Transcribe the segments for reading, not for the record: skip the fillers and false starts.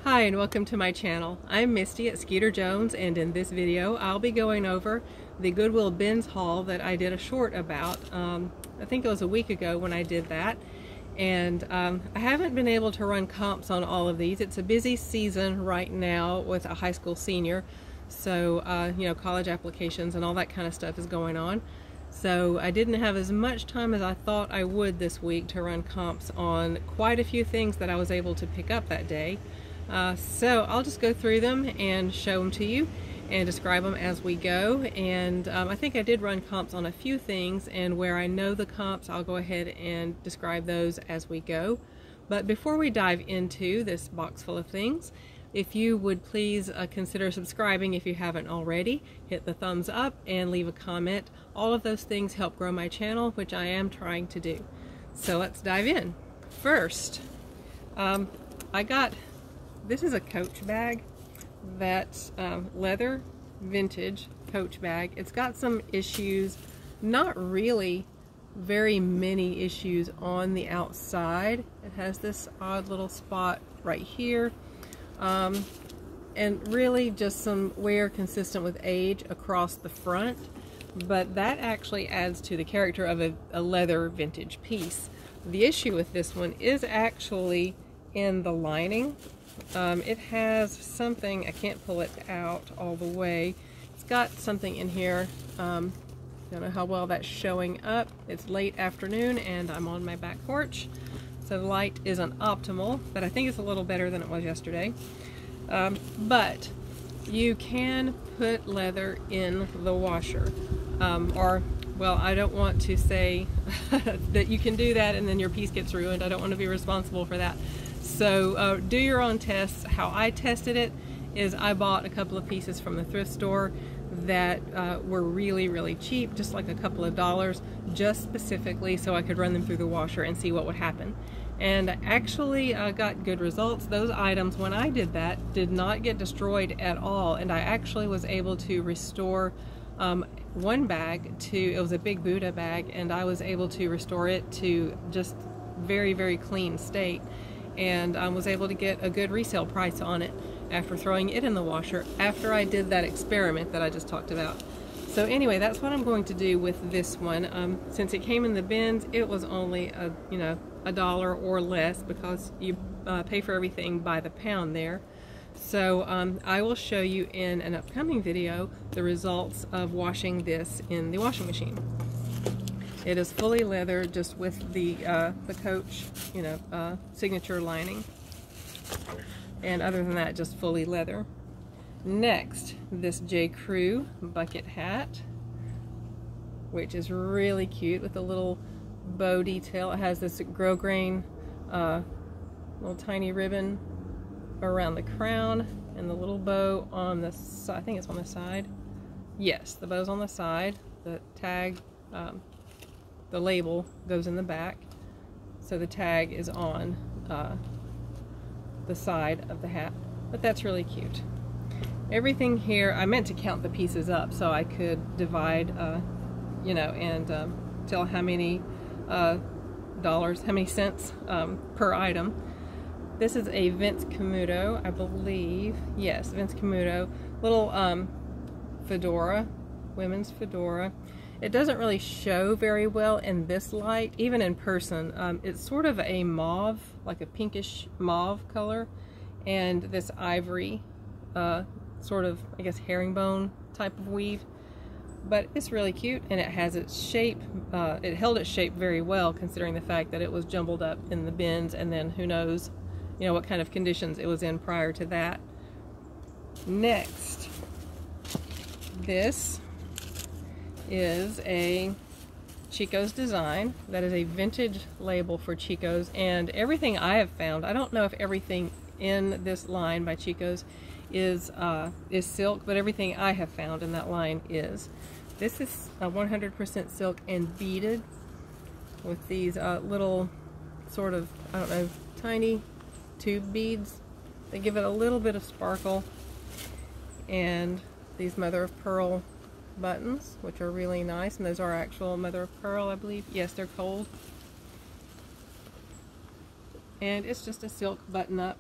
Hi and welcome to my channel. I'm Misty at Skeeter Jones, and in this video I'll be going over the Goodwill bins haul that I did a short about. I think it was a week ago when I did that, and I haven't been able to run comps on all of these. It's a busy season right now with a high school senior, so you know, college applications and all that kind of stuff is going on. So I didn't have as much time as I thought I would this week to run comps on quite a few things that I was able to pick up that day. So I'll just go through them and show them to you and describe them as we go. And I think I did run comps on a few things, and where I know the comps, I'll go ahead and describe those as we go. But before we dive into this box full of things, if you would please consider subscribing if you haven't already, hit the thumbs up and leave a comment. All of those things help grow my channel, which I am trying to do. So let's dive in. First, I got, this is a Coach bag, that's leather vintage Coach bag. It's got some issues, not really very many issues on the outside. It has this odd little spot right here. And really just some wear consistent with age across the front, but that actually adds to the character of a leather vintage piece. The issue with this one is actually in the lining. It has something, I can't pull it out all the way. It's got something in here. Don't know how well that's showing up. It's late afternoon and I'm on my back porch, so the light isn't optimal, but I think it's a little better than it was yesterday. But you can put leather in the washer, or, well, I don't want to say that you can do that and then your piece gets ruined. I don't want to be responsible for that. So do your own tests. How I tested it is I bought a couple of pieces from the thrift store that were really cheap, just like a couple of dollars, just specifically so I could run them through the washer and see what would happen. And actually got good results. Those items, when I did that, did not get destroyed at all, and I actually was able to restore one bag to, it was a big Buddha bag, and I was able to restore it to just very clean state, and I was able to get a good resale price on it after throwing it in the washer after I did that experiment that I just talked about. So anyway, that's what I'm going to do with this one. Since it came in the bins, it was only $1 or less, because you pay for everything by the pound there. So I will show you in an upcoming video the results of washing this in the washing machine. It is fully leather, just with the Coach, signature lining, and other than that, just fully leather. Next, this J. Crew bucket hat, which is really cute with a little bow detail. It has this grosgrain little tiny ribbon around the crown, and the little bow on the side. I think it's on the side. Yes, the bow's on the side. The tag, the label goes in the back, so the tag is on the side of the hat. But that's really cute. Everything here, I meant to count the pieces up so I could divide, and tell how many dollars, how many cents per item. This is a Vince Camuto, I believe. Yes, Vince Camuto. Little fedora, women's fedora. It doesn't really show very well in this light, even in person. It's sort of a mauve, like a pinkish mauve color, and this ivory, sort of, I guess, herringbone type of weave. But it's really cute, and it has its shape. It held its shape very well, considering the fact that it was jumbled up in the bins, and then who knows, what kind of conditions it was in prior to that. Next, this is a Chico's design. That is a vintage label for Chico's, and everything I have found, I don't know if everything in this line by Chico's is silk, but everything I have found in that line is. This is 100% silk and beaded with these little sort of, I don't know, tiny tube beads. They give it a little bit of sparkle, and these mother of pearl buttons, which are really nice, and those are actual mother of pearl, I believe. Yes, they're cold. And it's just a silk button-up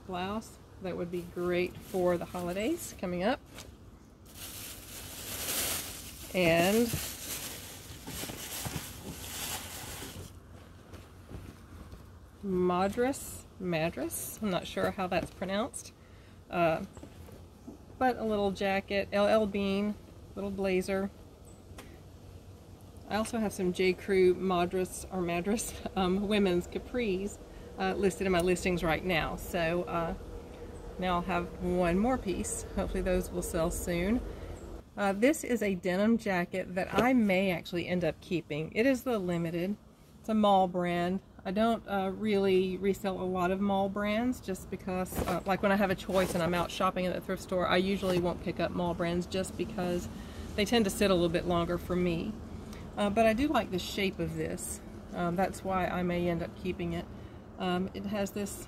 blouse. that would be great for the holidays coming up. And Madras, I'm not sure how that's pronounced, but a little jacket, LL Bean, little blazer. I also have some J. Crew Madras women's capris listed in my listings right now. So now I'll have one more piece. Hopefully those will sell soon. This is a denim jacket that I may actually end up keeping. It is the Limited. It's a mall brand. I don't really resell a lot of mall brands just because, like when I have a choice and I'm out shopping at the thrift store, I usually won't pick up mall brands just because they tend to sit a little bit longer for me. But I do like the shape of this. That's why I may end up keeping it. It has this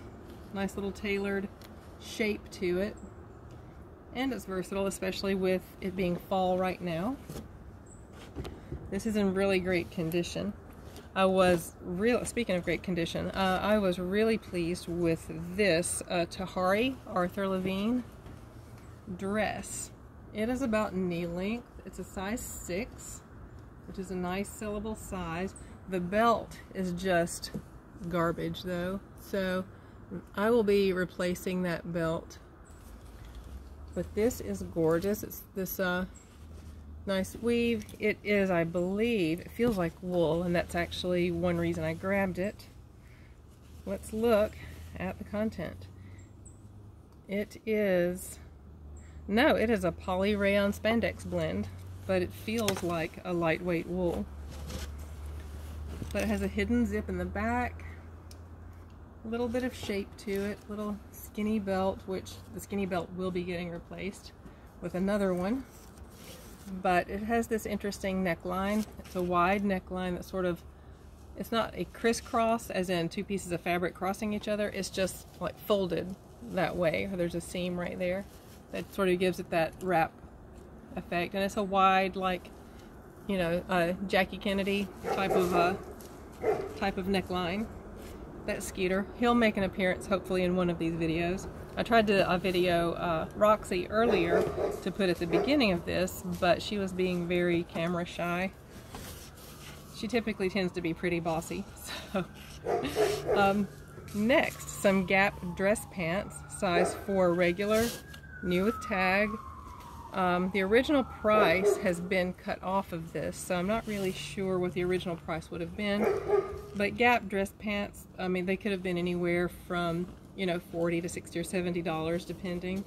nice little tailored shape to it. And it's versatile, especially with it being fall right now. This is in really great condition. Speaking of great condition, I was really pleased with this Tahari Arthur Levine dress. It is about knee length. It's a size 6, which is a nice sellable size. The belt is just garbage though, so I will be replacing that belt. But this is gorgeous. It's this nice weave. It is, I believe, it feels like wool, and that's actually one reason I grabbed it. Let's look at the content. It is a poly rayon spandex blend, but it feels like a lightweight wool. But it has a hidden zip in the back, a little bit of shape to it, little skinny belt, which the skinny belt will be getting replaced with another one. But it has this interesting neckline. It's a wide neckline that sort of, it's not a crisscross as in two pieces of fabric crossing each other. It's just like folded that way. There's a seam right there that sort of gives it that wrap effect. And it's a wide, like, you know, Jackie Kennedy type of neckline. That's Skeeter. He'll make an appearance hopefully in one of these videos. I tried to video Roxy earlier to put at the beginning of this, but she was being very camera shy. She typically tends to be pretty bossy. So, next, some Gap dress pants, size 4 regular, new with tag. The original price has been cut off of this, so I'm not really sure what the original price would have been. But Gap dress pants, I mean, they could have been anywhere from, you know, $40 to $60 or $70 depending.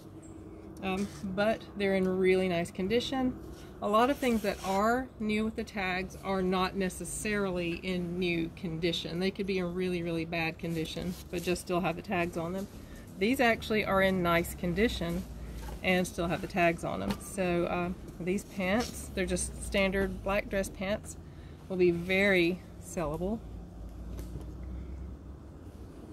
But they're in really nice condition. A lot of things that are new with the tags are not necessarily in new condition. They could be in really, really bad condition, but just still have the tags on them. These actually are in nice condition and still have the tags on them. So these pants, they're just standard black dress pants, will be very sellable.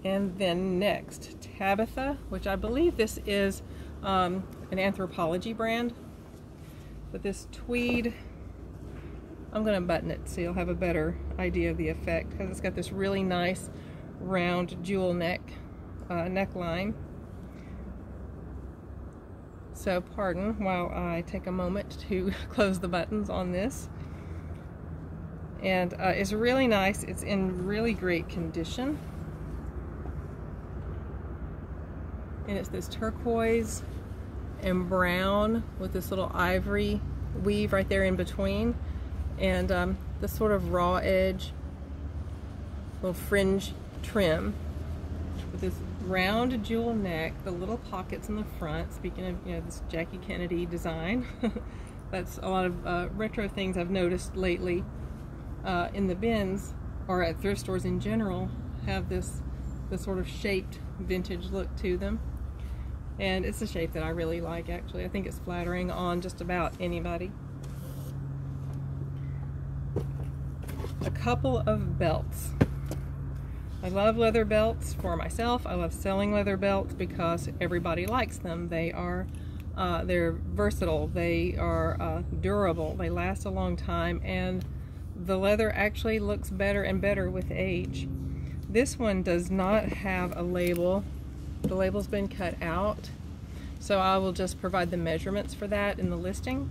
And then next, Tabitha, which I believe this is an Anthropologie brand. But this tweed, I'm going to button it so you'll have a better idea of the effect, because it's got this really nice round jewel neckline. So pardon while I take a moment to close the buttons on this. And it's really nice. It's in really great condition. And it's this turquoise and brown with this little ivory weave right there in between, and this sort of raw edge, little fringe trim with this round jewel neck, the little pockets in the front. Speaking of, you know, this Jackie Kennedy design, that's a lot of retro things I've noticed lately in the bins or at thrift stores in general have this sort of shaped vintage look to them. And it's a shape that I really like, actually. I think it's flattering on just about anybody. A couple of belts. I love leather belts for myself. I love selling leather belts because everybody likes them. They are, they're versatile. They are durable. They last a long time, and the leather actually looks better and better with age. This one does not have a label The label's been cut out, so I will just provide the measurements for that in the listing.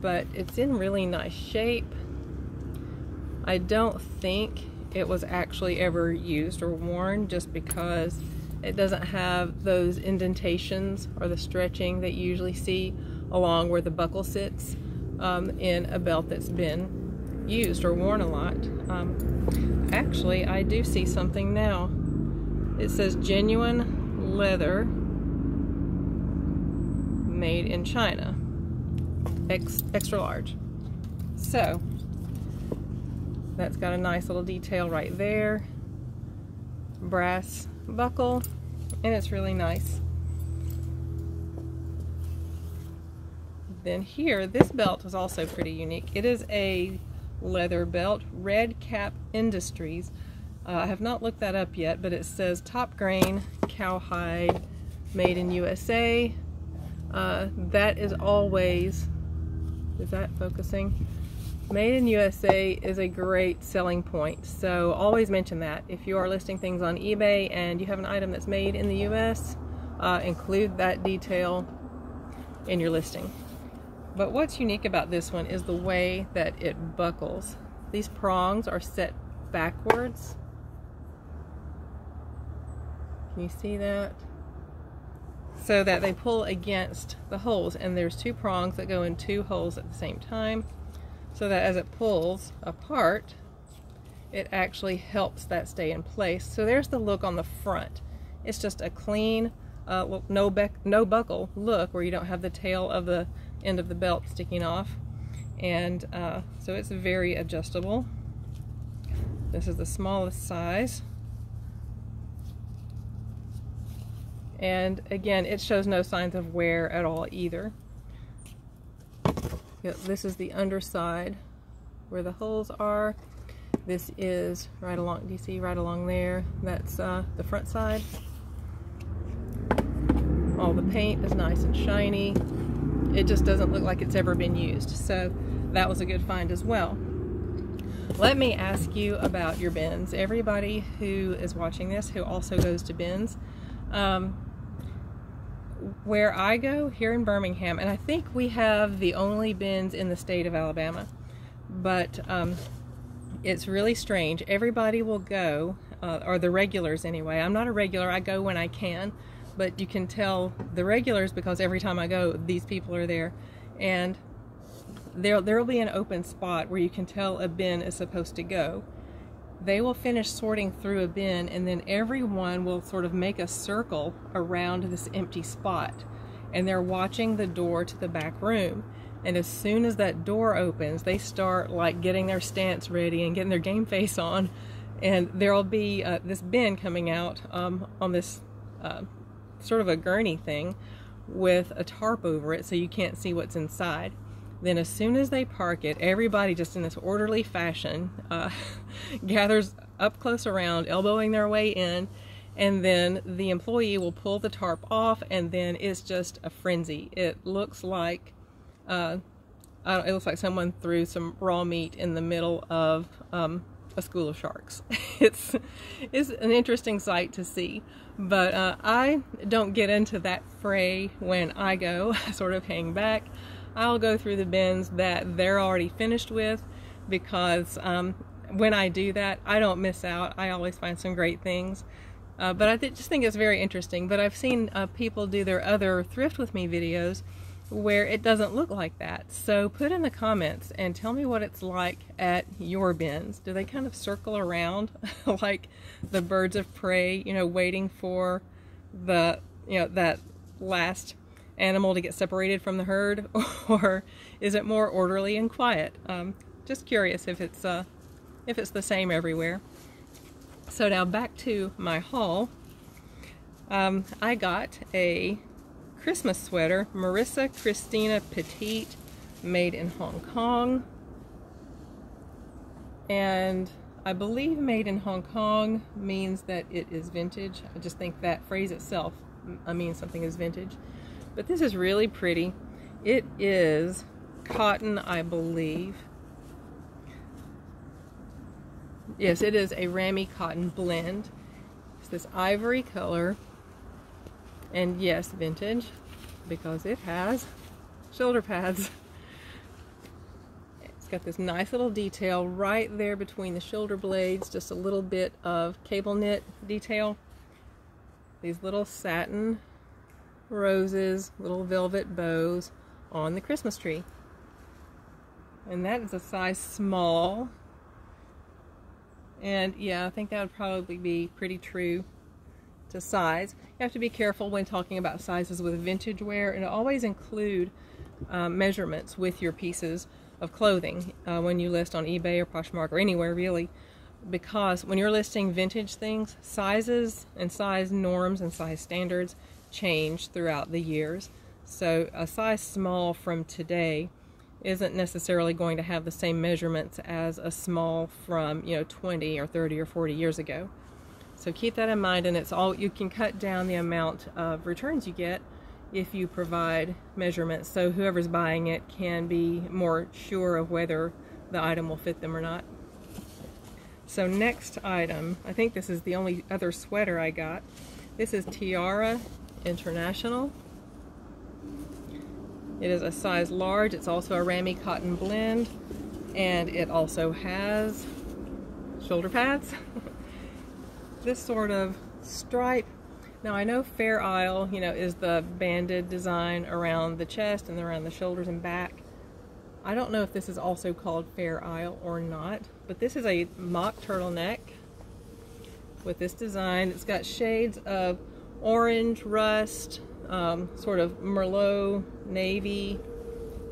But it's in really nice shape. I don't think it was actually ever used or worn, just because it doesn't have those indentations or the stretching that you usually see along where the buckle sits in a belt that's been used or worn a lot. Actually, I do see something now. It says genuine leather made in China, extra large. So that's got a nice little detail right there, brass buckle, and it's really nice. Then here, this belt is also pretty unique. It is a leather belt, Red Cap Industries. I have not looked that up yet, but it says top grain, cowhide, made in USA. That is always, is that focusing? Made in USA is a great selling point, so always mention that. If you are listing things on eBay and you have an item that's made in the US, include that detail in your listing. But what's unique about this one is the way that it buckles. These prongs are set backwards. Can you see that? So that they pull against the holes, and there's two prongs that go in two holes at the same time, so that as it pulls apart, it actually helps that stay in place. So there's the look on the front. It's just a clean, no buckle look, where you don't have the tail of the end of the belt sticking off. And so it's very adjustable. This is the smallest size. And again, it shows no signs of wear at all either. This is the underside where the holes are. This is right along, do you see right along there? That's the front side. All the paint is nice and shiny. It just doesn't look like it's ever been used. So that was a good find as well. Let me ask you about your bins. Everybody who is watching this who also goes to bins, where I go here in Birmingham, and I think we have the only bins in the state of Alabama, but it's really strange. Everybody will go, or the regulars anyway. I'm not a regular, I go when I can, but you can tell the regulars because every time I go, these people are there, and there will be an open spot where you can tell a bin is supposed to go. They will finish sorting through a bin, and then everyone will sort of make a circle around this empty spot, and they're watching the door to the back room. And as soon as that door opens, they start like getting their stance ready and getting their game face on, and there'll be this bin coming out on this sort of a gurney thing with a tarp over it so you can't see what's inside. Then as soon as they park it, everybody just in this orderly fashion gathers up close around, elbowing their way in, and then the employee will pull the tarp off, and then it's just a frenzy. It looks like it looks like someone threw some raw meat in the middle of a school of sharks. It's an interesting sight to see, but I don't get into that fray when I go. I sort of hang back. I'll go through the bins that they're already finished with, because when I do that, I don't miss out. I always find some great things. But I just think it's very interesting. But I've seen people do their other Thrift With Me videos where it doesn't look like that. So put in the comments and tell me what it's like at your bins. Do they kind of circle around like the birds of prey, you know, waiting for the, you know, that last animal to get separated from the herd, or is it more orderly and quiet? Just curious if it's the same everywhere. So now back to my haul. I got a Christmas sweater, Marissa Christina Petite, made in Hong Kong, and I believe made in Hong Kong means that it is vintage. I just think that phrase itself means something is vintage. But this is really pretty. It is cotton, I believe. Yes, it is a Rami cotton blend. It's this ivory color, And yes, vintage, because it has shoulder pads. It's got this nice little detail right there between the shoulder blades, just a little bit of cable knit detail. These little satin roses, little velvet bows on the Christmas tree. And that is a size small. And yeah, I think that would probably be pretty true to size. You have to be careful when talking about sizes with vintage wear, and always include measurements with your pieces of clothing when you list on eBay or Poshmark or anywhere really, because when you're listing vintage things, sizes and size norms and size standards change throughout the years. So a size small from today isn't necessarily going to have the same measurements as a small from 20 or 30 or 40 years ago. So keep that in mind, and it's all, you can cut down the amount of returns you get if you provide measurements, so whoever's buying it can be more sure of whether the item will fit them or not. So next item, I think this is the only other sweater I got. This is Tiara International. It is a size large. It's also a Rami cotton blend, and it also has shoulder pads. This sort of stripe. Now I know Fair Isle, is the banded design around the chest and around the shoulders and back. I don't know if this is also called Fair Isle or not, but this is a mock turtleneck with this design. It's got shades of orange, rust, sort of Merlot, navy,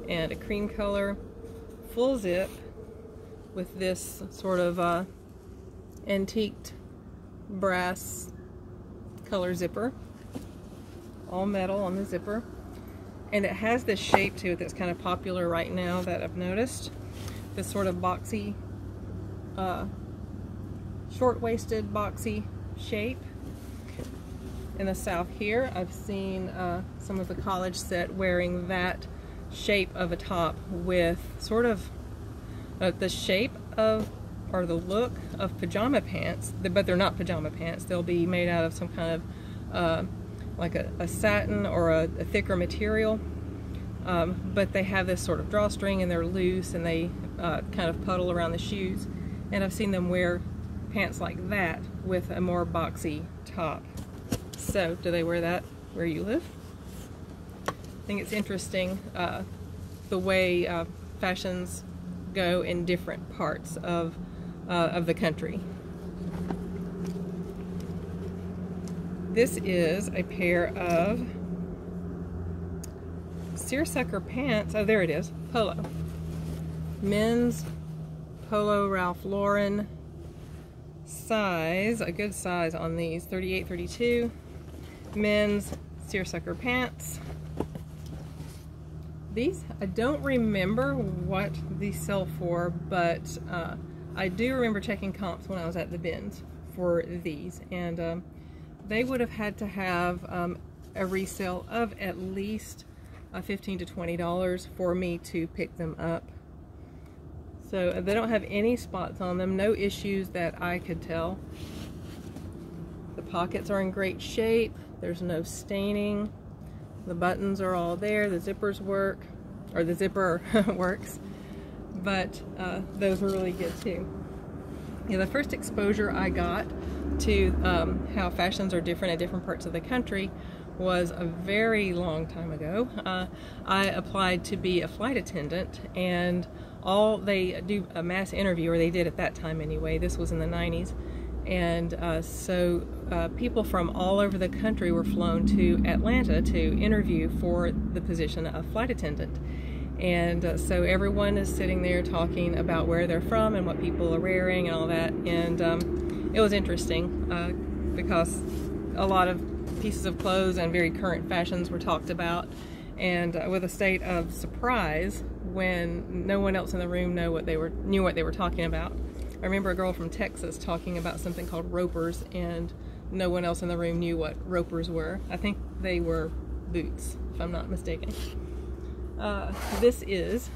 and a cream color. Full zip with this sort of antiqued brass color zipper, all metal on the zipper, and it has this shape to it that's kind of popular right now that I've noticed. This sort of boxy, short-waisted boxy shape. In the South here, I've seen some of the college set wearing that shape of a top with sort of the shape of, or the look of pajama pants, but they're not pajama pants. They'll be made out of some kind of like a satin or a thicker material, but they have this sort of drawstring and they're loose and they kind of puddle around the shoes, and I've seen them wear pants like that with a more boxy top. So do they wear that where you live? I think it's interesting the way fashions go in different parts of the country. This is a pair of seersucker pants. Oh, there it is. Polo. Men's Polo Ralph Lauren. Size, a good size on these, 38, 32. Men's seersucker pants. These, I don't remember what these sell for, but I do remember checking comps when I was at the bins for these, and they would have had to have a resale of at least $15 to $20 for me to pick them up. So they don't have any spots on them, no issues that I could tell. The pockets are in great shape, there's no staining, the buttons are all there, the zippers work, or the zipper works, but those were really good too. Yeah, the first exposure I got to how fashions are different at different parts of the country was a very long time ago. I applied to be a flight attendant, and they do a mass interview, or they did at that time anyway. This was in the 90s, and so people from all over the country were flown to Atlanta to interview for the position of flight attendant. And so everyone is sitting there talking about where they're from and what people are wearing and all that, and it was interesting because a lot of pieces of clothes and very current fashions were talked about, and with a state of surprise when no one else in the room knew what they were talking about. I remember a girl from Texas talking about something called ropers, and no one else in the room knew what ropers were. I think they were boots, if I'm not mistaken. This is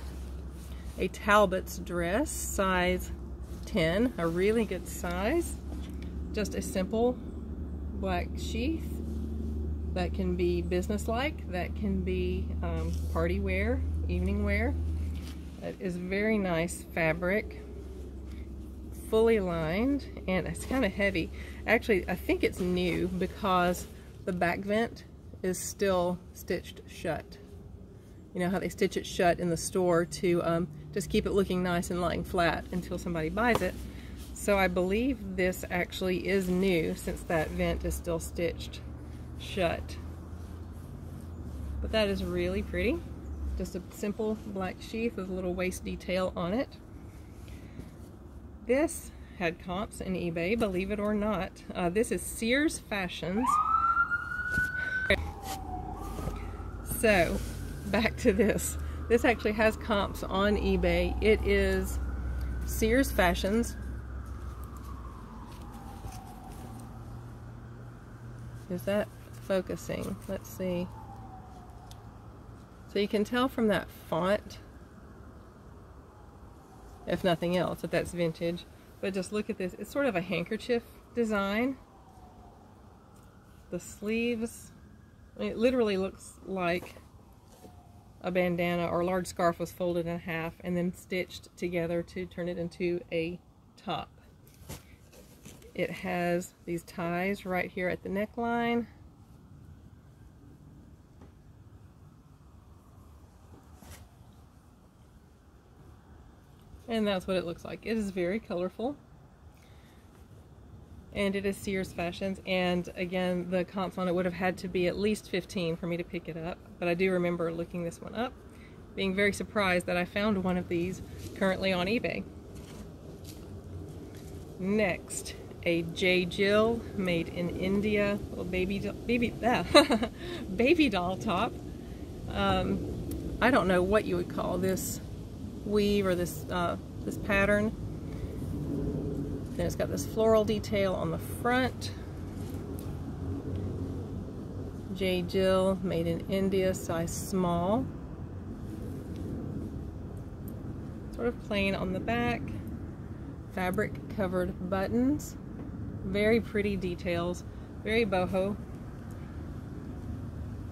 a Talbot's dress, size 10, a really good size. Just a simple black sheath, That can be business-like, that can be party wear, evening wear. It is very nice fabric, fully lined, and it's kind of heavy. Actually, I think it's new because the back vent is still stitched shut. You know how they stitch it shut in the store to just keep it looking nice and lying flat until somebody buys it. So I believe this actually is new since that vent is still stitched shut. But that is really pretty. Just a simple black sheath with a little waist detail on it. This had comps in eBay, believe it or not. This is Sears Fashions. So, back to this. This actually has comps on eBay. It is Sears Fashions. Is that focusing? Let's see. So you can tell from that font, if nothing else, that that's vintage. But just look at this. It's sort of a handkerchief design. The sleeves, I mean, it literally looks like a bandana or a large scarf was folded in half and then stitched together to turn it into a top. It has these ties right here at the neckline. And that's what it looks like. It is very colorful. And it is Sears Fashions. And again, the comps on it would have had to be at least 15 for me to pick it up. But I do remember looking this one up, being very surprised that I found one of these currently on eBay. Next, a J. Jill made in India, little baby doll top. I don't know what you would call this weave or this this pattern. Then it's got this floral detail on the front. J. Jill made in India, size small. Sort of plain on the back. Fabric covered buttons. Very pretty details, very boho,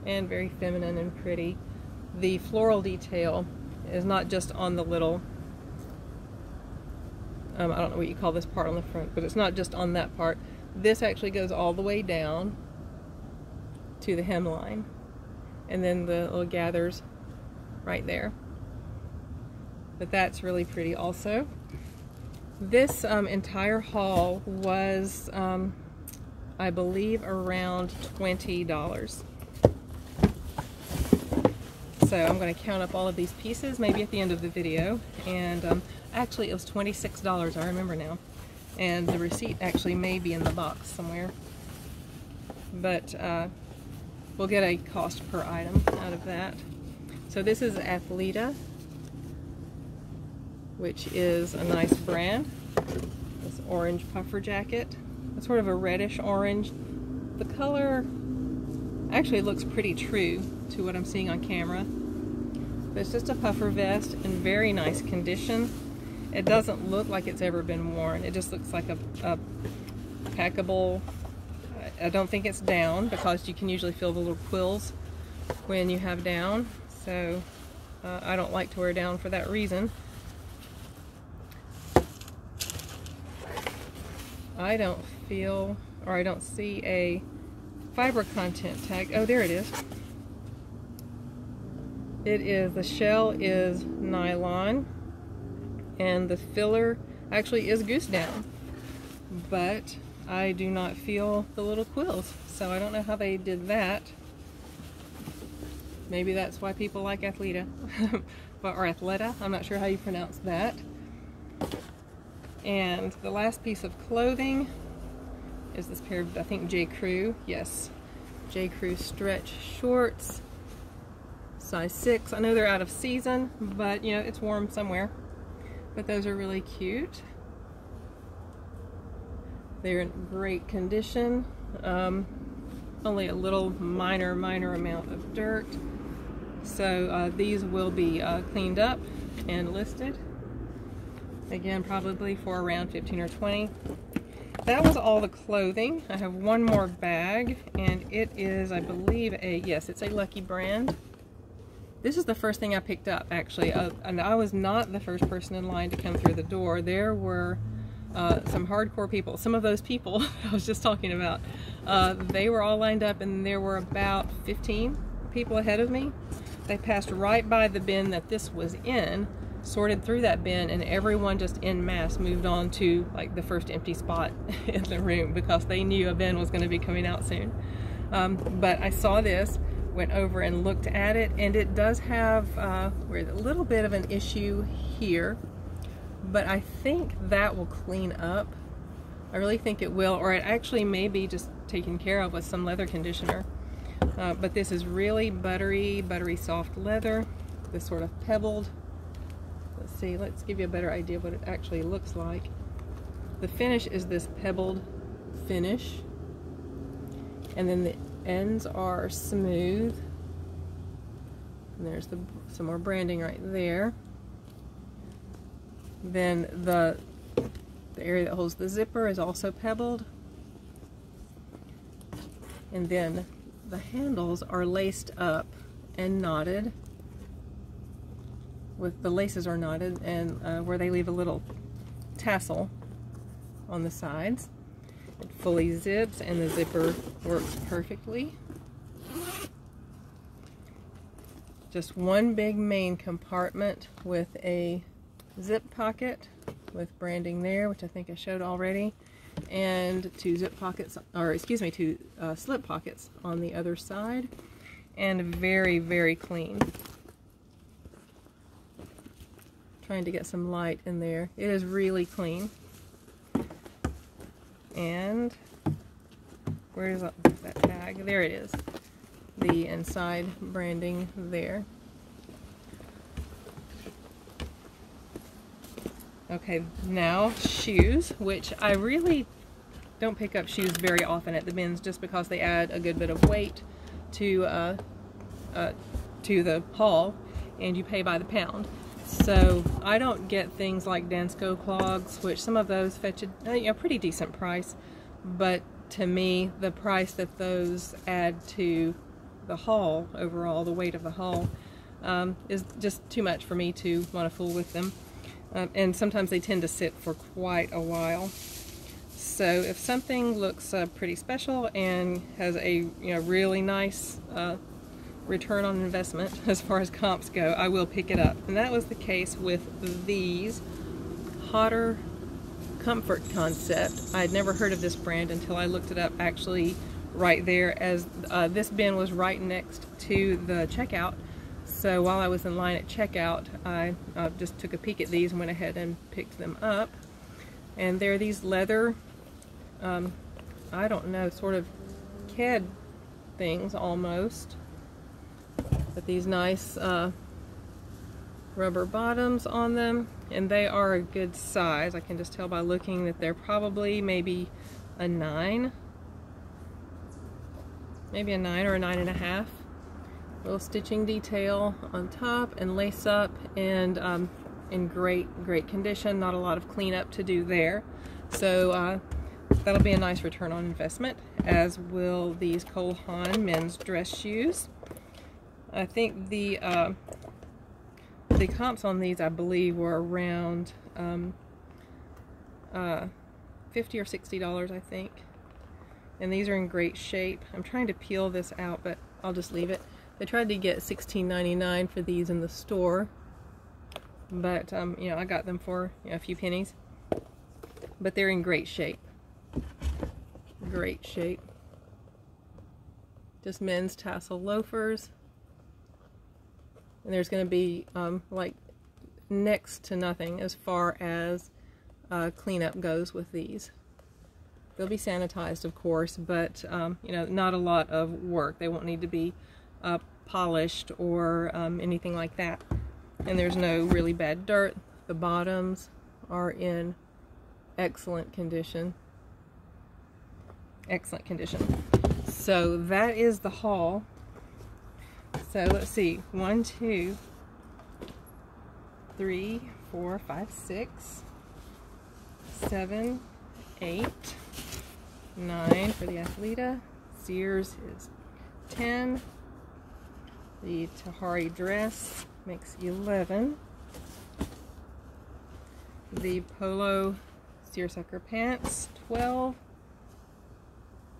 and very feminine and pretty. The floral detail is not just on the little, I don't know what you call this part on the front, but it's not just on that part. This actually goes all the way down to the hemline, and then the little gathers right there. But that's really pretty also. This entire haul was, I believe, around $20. So I'm going to count up all of these pieces, maybe at the end of the video. And actually, it was $26, I remember now. And the receipt actually may be in the box somewhere. But we'll get a cost per item out of that. So this is Athleta, which is a nice brand. This orange puffer jacket. It's sort of a reddish orange. The color actually looks pretty true to what I'm seeing on camera. But it's just a puffer vest in very nice condition. It doesn't look like it's ever been worn. It just looks like a packable. I don't think it's down because you can usually feel the little quills when you have down. So I don't like to wear down for that reason. I don't feel, or I don't see a fiber content tag. Oh, there it is. It is, the shell is nylon, and the filler actually is goose down, but I do not feel the little quills, so I don't know how they did that. Maybe that's why people like Athleta, or Athleta, I'm not sure how you pronounce that. And the last piece of clothing is this pair of, I think, J. Crew. Yes, J. Crew stretch shorts, size 6. I know they're out of season, but you know, it's warm somewhere. But those are really cute. They're in great condition. Only a little minor amount of dirt. So these will be cleaned up and listed. Again, probably for around 15 or 20. that was all the clothing. I have one more bag, and it is, I believe, yes, it's a Lucky brand. This is the first thing I picked up, actually, and I was not the first person in line to come through the door. There were some hardcore people. Some of those people I was just talking about, they were all lined up, and there were about 15 people ahead of me. They passed right by the bin that this was in, sorted through that bin, and everyone just en masse moved on to like the first empty spot in the room because they knew a bin was going to be coming out soon. But I saw this, went over and looked at it, and it does have a little bit of an issue here, but I think that will clean up. I really think it will, or it actually may be just taken care of with some leather conditioner. But this is really buttery soft leather, this sort of pebbled. Let's see, let's give you a better idea of what it actually looks like. The finish is this pebbled finish, and then the ends are smooth. And there's some more branding right there. Then the area that holds the zipper is also pebbled. And then the handles are laced up and knotted. The laces are knotted, and where they leave a little tassel on the sides. It fully zips, and the zipper works perfectly. Just one big main compartment with a zip pocket with branding there, which I think I showed already, and two zip pockets, or excuse me, two slip pockets on the other side, and very clean. Trying to get some light in there. It is really clean. And where is that tag? There it is. The inside branding there. Okay, now shoes, which I really don't pick up shoes very often at the bins just because they add a good bit of weight to the haul, and you pay by the pound. So I don't get things like Dansko clogs, which some of those fetch a pretty decent price, but to me the price that those add to the haul overall, the weight of the haul, is just too much for me to want to fool with them. And sometimes they tend to sit for quite a while. So if something looks pretty special and has a really nice return on investment as far as comps go, I will pick it up. And that was the case with these Hodder Comfort Concept. I had never heard of this brand until I looked it up actually right there, as this bin was right next to the checkout. So while I was in line at checkout, I just took a peek at these and went ahead and picked them up. And they're these leather, I don't know, sort of ked things almost. But these nice rubber bottoms on them, and they are a good size. I can just tell by looking that they're probably maybe a 9. Maybe a 9 or a 9.5. Little stitching detail on top and lace up, and in great condition. Not a lot of cleanup to do there. So that'll be a nice return on investment, as will these Cole Haan men's dress shoes. I think the comps on these, I believe, were around $50 or $60, I think. And these are in great shape. I'm trying to peel this out, but I'll just leave it. They tried to get $16.99 for these in the store, but I got them for a few pennies. But they're in great shape. Great shape. Just men's tassel loafers. And there's going to be like next to nothing as far as cleanup goes with these. They'll be sanitized, of course, but not a lot of work. They won't need to be polished or anything like that. And there's no really bad dirt. The bottoms are in excellent condition. Excellent condition. So that is the haul. So let's see, 1, 2, 3, 4, 5, 6, 7, 8, 9 for the Athleta. Sears is 10. The Tahari dress makes 11. The Polo seersucker pants, 12.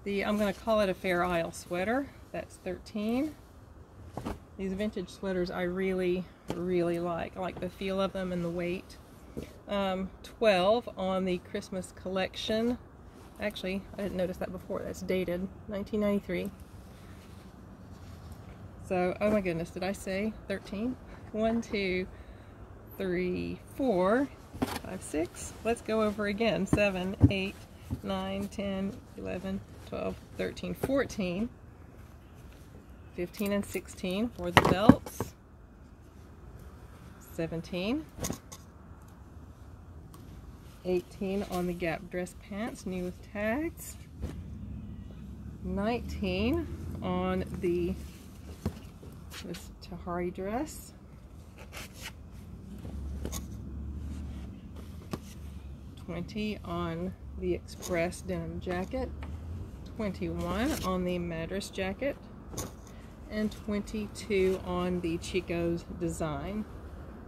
I'm going to call it a Fair Isle sweater, that's 13. These vintage sweaters I really, really like. I like the feel of them and the weight. 12 on the Christmas collection. Actually, I didn't notice that before. That's dated 1993. So, oh my goodness, did I say 13? 1, 2, 3, 4, 5, 6. Let's go over again. 7, 8, 9, 10, 11, 12, 13, 14. 15 and 16 for the belts. 17. 18 on the Gap dress pants, new with tags. 19 on this Tahari dress. 20 on the Express denim jacket. 21 on the Madras jacket. And 22 on the Chico's design.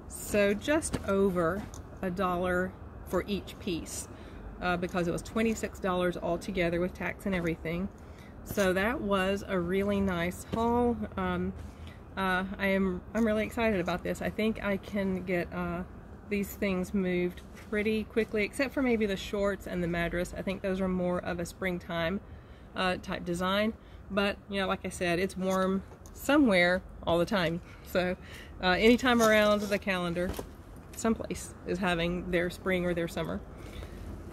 So just over $1 for each piece, because it was $26 altogether with tax and everything. So that was a really nice haul. I'm really excited about this. I think I can get these things moved pretty quickly, except for maybe the shorts and the Madras. I think those are more of a springtime type design. But, you know, like I said, it's warm somewhere all the time. So anytime around the calendar, someplace is having their spring or their summer.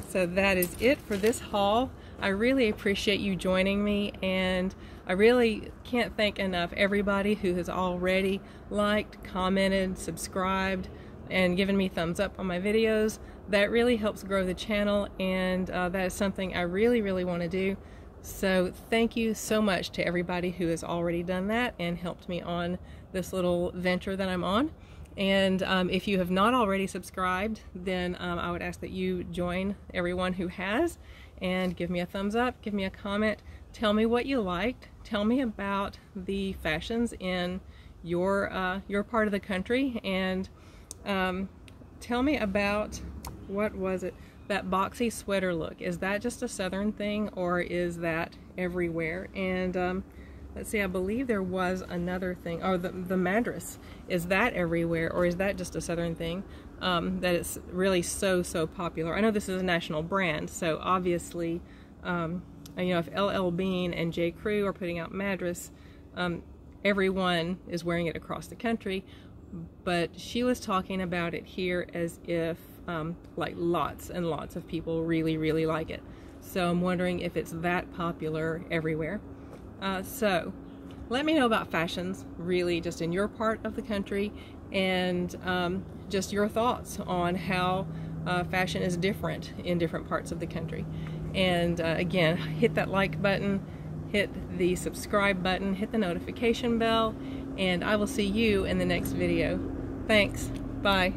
So that is it for this haul. I really appreciate you joining me, and I really can't thank enough everybody who has already liked, commented, subscribed, and given me thumbs up on my videos. That really helps grow the channel, and that is something I really, really want to do. So thank you so much to everybody who has already done that and helped me on this little venture that I'm on. And if you have not already subscribed, then I would ask that you join everyone who has, and give me a thumbs up, give me a comment, tell me what you liked, tell me about the fashions in your part of the country, and tell me about, what was it, that boxy sweater look. Is that just a southern thing, or is that everywhere? And let's see, I believe there was another thing. Oh, the Madras. Is that everywhere, or is that just a southern thing? That it's really so popular. I know this is a national brand, so obviously, you know, if LL Bean and J. Crew are putting out Madras, everyone is wearing it across the country. But she was talking about it here as if like lots and lots of people really like it. So I'm wondering if it's that popular everywhere. So let me know about fashions, really just in your part of the country, and just your thoughts on how fashion is different in different parts of the country. And again, hit that like button, hit the subscribe button, hit the notification bell, and I will see you in the next video. Thanks. Bye.